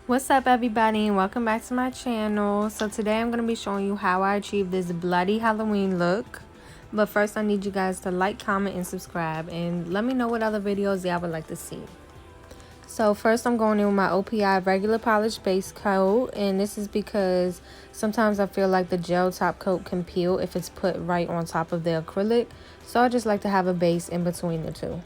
What's up, everybody, and welcome back to my channel. So today I'm going to be showing you how I achieved this bloody Halloween look. But first I need you guys to like, comment, and subscribe, and let me know what other videos y'all would like to see. So first I'm going in with my OPI regular polish base coat, and this is because sometimes I feel like the gel top coat can peel if it's put right on top of the acrylic. So I just like to have a base in between the two.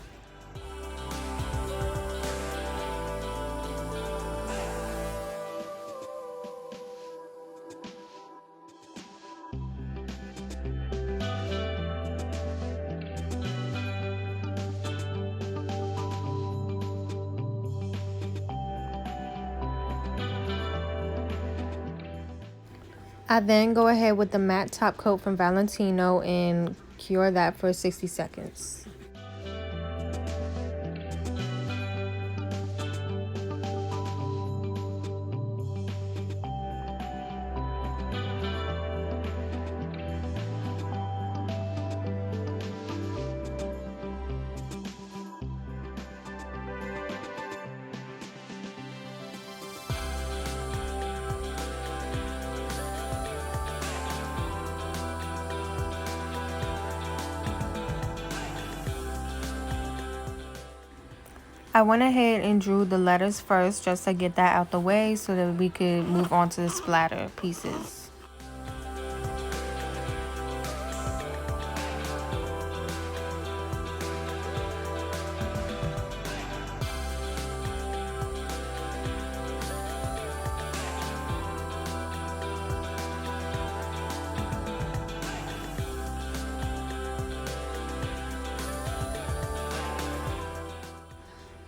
I then go ahead with the matte top coat from Valentino and cure that for 60 seconds. I went ahead and drew the letters first just to get that out the way so that we could move on to the splatter pieces.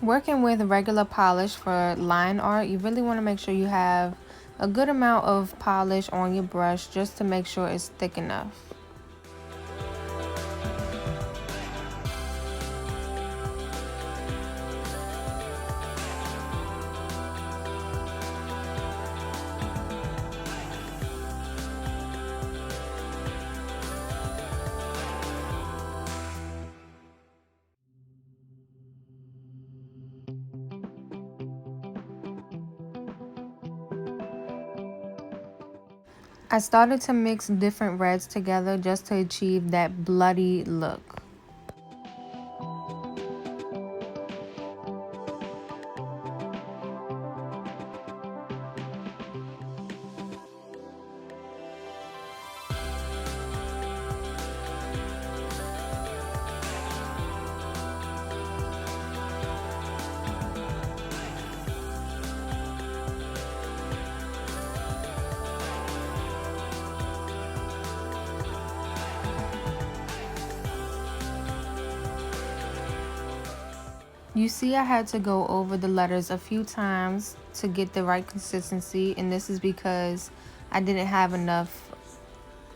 Working with regular polish for line art, you really want to make sure you have a good amount of polish on your brush just to make sure it's thick enough. I started to mix different reds together just to achieve that bloody look. You see, I had to go over the letters a few times to get the right consistency, and this is because I didn't have enough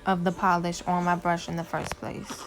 of the polish on my brush in the first place.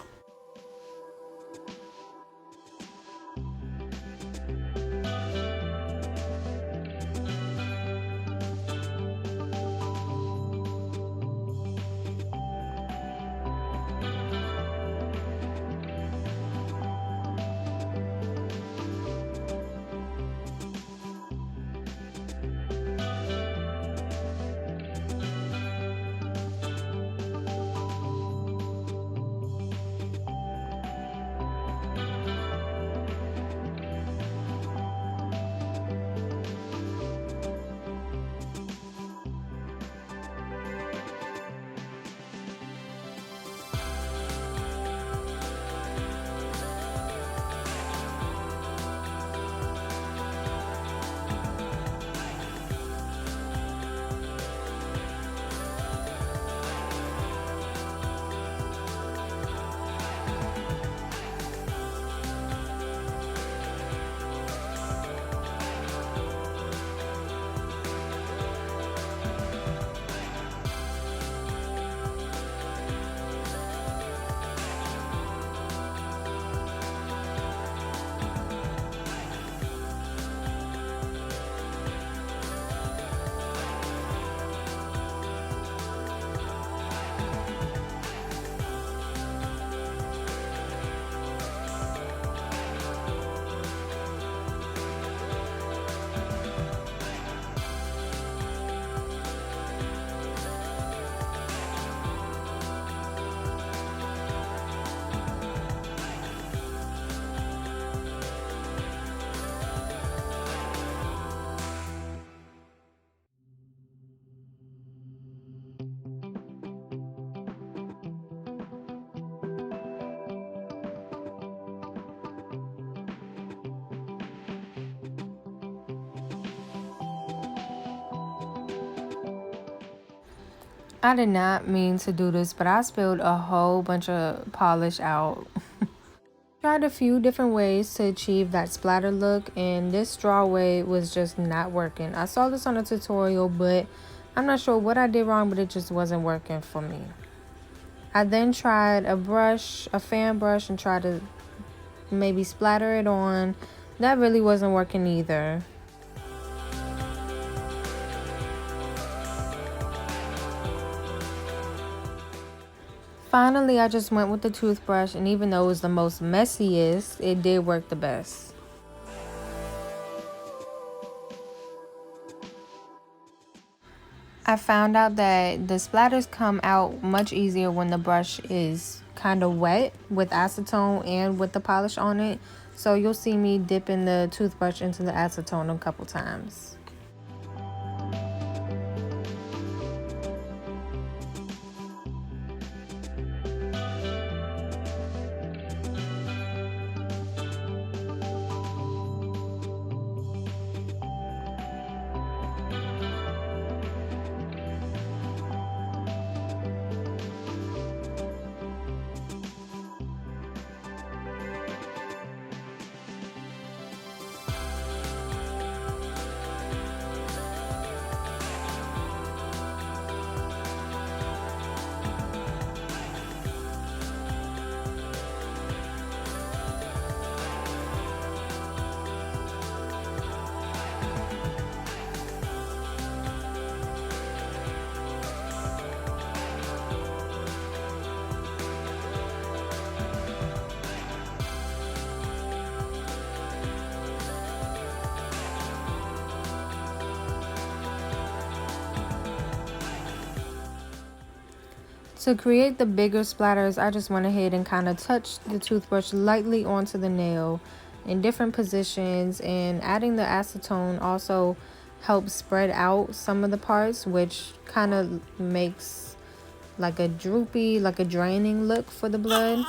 I did not mean to do this, but I spilled a whole bunch of polish out. Tried a few different ways to achieve that splatter look, and this straw way was just not working. I saw this on a tutorial, but I'm not sure what I did wrong, but it just wasn't working for me. I then tried a brush, a fan brush, and tried to maybe splatter it on. That really wasn't working either. Finally, I just went with the toothbrush, and even though it was the most messiest, it did work the best. I found out that the splatters come out much easier when the brush is kind of wet with acetone and with the polish on it. So you'll see me dipping the toothbrush into the acetone a couple times. To create the bigger splatters, I just went ahead and kind of touched the toothbrush lightly onto the nail in different positions, and adding the acetone also helps spread out some of the parts, which kind of makes like a droopy, like a draining look for the blood.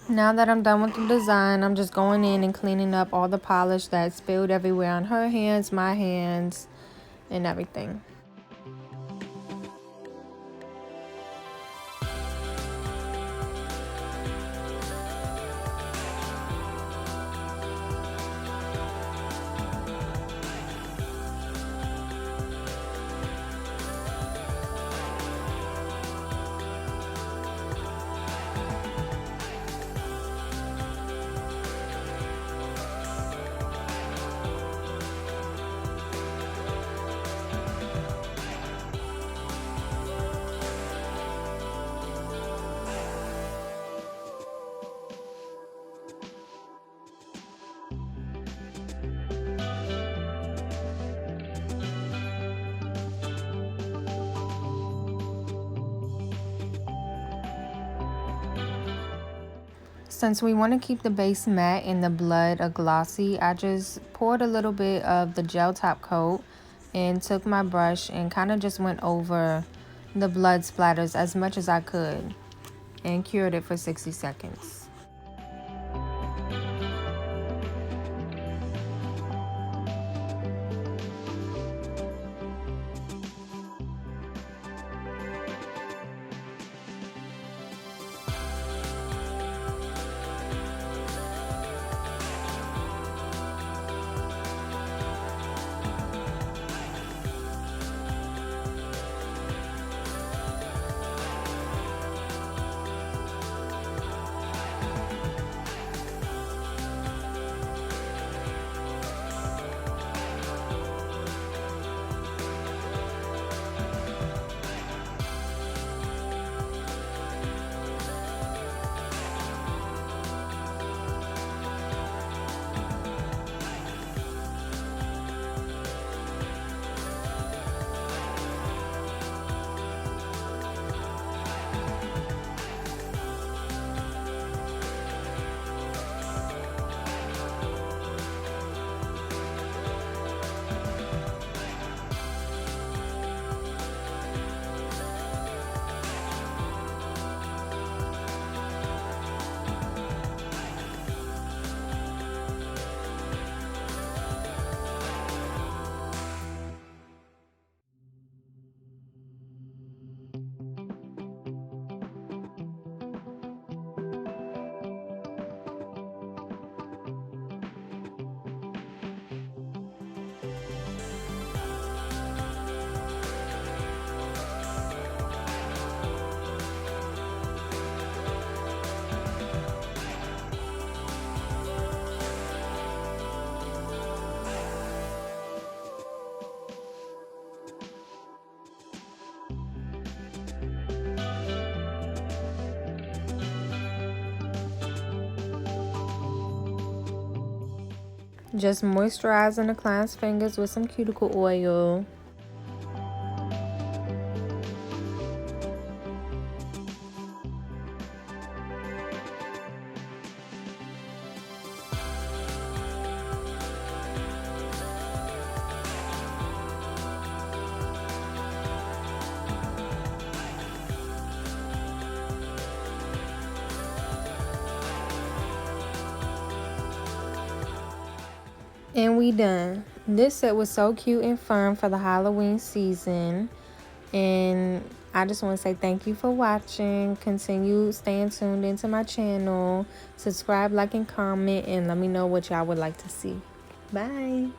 Now that I'm done with the design, I'm just going in and cleaning up all the polish that spilled everywhere on her hands, my hands, and everything. Since we want to keep the base matte and the blood a glossy, I just poured a little bit of the gel top coat and took my brush and kind of just went over the blood splatters as much as I could and cured it for 60 seconds. Just moisturizing the client's fingers with some cuticle oil. And we done. This set was so cute and fun for the Halloween season. And I just want to say thank you for watching. Continue staying tuned into my channel. Subscribe, like, and comment. And let me know what y'all would like to see. Bye.